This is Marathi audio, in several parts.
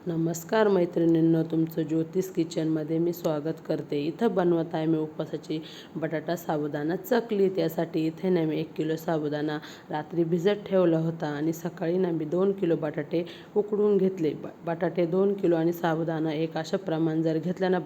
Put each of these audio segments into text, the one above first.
नमस्कार मैत्रिणींनो, तुमचं ज्योतिष किचनमध्ये मी स्वागत करते। इथं बनवत आहे मी उपवासाची बटाटा साबुदाणा चकली। त्यासाठी इथे ना मी 1 किलो साबुदाणा रात्री भिजत ठेवला होता आणि सकाळी ना मी 2 किलो बटाटे उकडून घेतले। बटाटे 2 किलो आणि साबुदाणा एक असं प्रमाण जर घेतलं ना,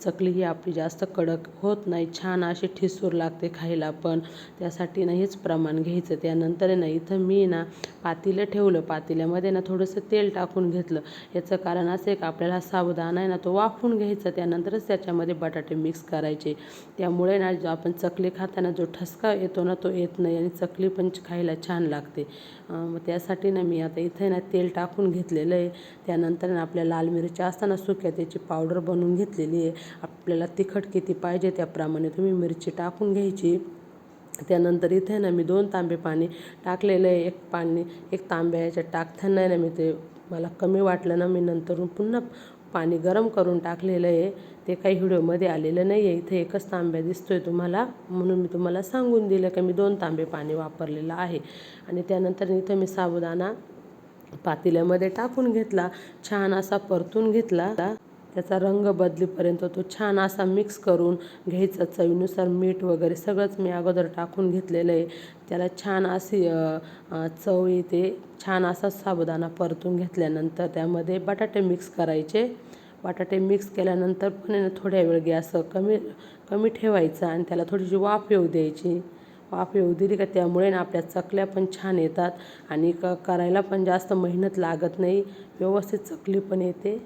चकली ही आपली जास्त कडक होत नाही, छान अशी ठिसूर लागते खायला पण। त्यासाठी ना हेच प्रमाण घ्यायचं। त्यानंतर ना इथं मी ना पातेलं ठेवलं, पातेल्यामध्ये ना थोडंसं तेल टाकून घेतलं। याचं कारण असं आहे की आपल्याला साबुदाणा आहे ना तो वाफवून घ्यायचा, त्यानंतरच त्याच्यामध्ये बटाटे मिक्स करायचे। त्यामुळे ना जो आपण चकली खाताना जो ठसका येतो ना तो येत नाही आणि चकली पण खायला छान लागते। मग त्यासाठी ना मी आता इथे ना तेल टाकून घेतलेलं आहे। त्यानंतर ना आपल्या लाल मिरच्या असताना सुक्या त्याची पावडर बनवून घेतलेली आहे। आपल्याला तिखट किती पाहिजे त्याप्रमाणे तुम्ही मिरची टाकून घ्यायची। त्यानंतर इथे ना मी 2 तांबे पाणी टाकलेलं आहे। एक तांब्या याच्यात टाकताना ना मी ते मला कमी वाटलं ना, मी नंतरून पुन्हा पाणी गरम करून टाकलेलं आहे। ते काही व्हिडिओमध्ये आलेलं नाही आहे, इथे एकच तांब्या दिसतोय तुम्हाला, म्हणून मी तुम्हाला सांगून दिलं की मी 2 तांबे पाणी वापरलेलं आहे। आणि त्यानंतर इथं मी साबुदाणा पातेल्यामध्ये टाकून घेतला, छान असा परतून घेतला। त्याचा रंग बदलेपर्यंत तो छान असा मिक्स करून घ्यायचा। चवीनुसार मीठ वगैरे सगळंच मी अगोदर टाकून घेतलेलं आहे। त्याला छान अशी चव येते। छान असा साबुदाणा परतून घेतल्यानंतर त्यामध्ये बटाटे मिक्स करायचे। बटाटे मिक्स केल्यानंतर पण थोड्या वेळ गॅस कमी ठेवायचा आणि त्याला थोडीशी वाफ येऊ द्यायची। वाफ येऊ दिली का त्यामुळे ना आपल्या चकल्या पण छान येतात आणि करायला पण जास्त मेहनत लागत नाही, व्यवस्थित चकली पण येते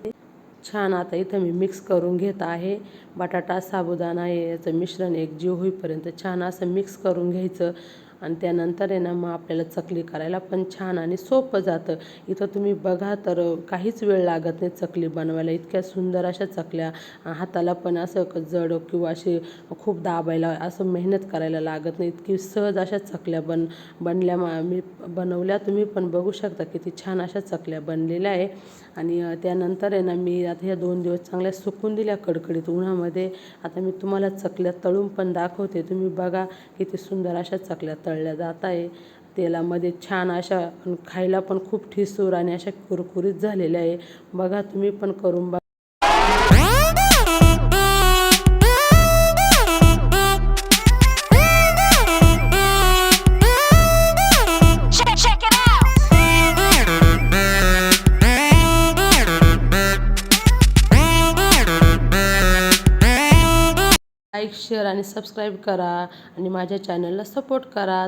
छान। आता इथं मी मिक्स करून घेत आहे। बटाटा साबुदाणा याचं मिश्रण एकजीव होईपर्यंत छान असं मिक्स करून घ्यायचं आणि त्यानंतर आहे ना मग आपल्याला चकली करायला पण छान आणि सोपं जातं। इथं तुम्ही बघा तर काहीच वेळ लागत नाही चकली बनवायला, इतक्या सुंदर अशा चकल्या, हाताला पण असं जड किंवा असे खूप दाबायला असं मेहनत करायला लागत नाही, इतकी सहज अशा चकल्या बनल्या। मी बनवल्या, तुम्ही पण बघू शकता किती छान अशा चकल्या बनलेल्या आहे। आणि त्यानंतर आहे ना मी आता ह्या 2 दिवस चांगल्या सुकून दिल्या कडकडीत उन्हामध्ये। आता मी तुम्हाला चकल्या तळून पण दाखवते, तुम्ही बघा किती सुंदर अशा चकल्या तळल्या जात आहे तेलामध्ये, छान अशा, खायला पण खूप ठिसूर आणि अशा कुरकुरीत झालेल्या आहे। बघा तुम्ही पण करून बघा। लाईक, शेअर आणि सबस्क्राईब करा आणि माझ्या चॅनलला सपोर्ट करा।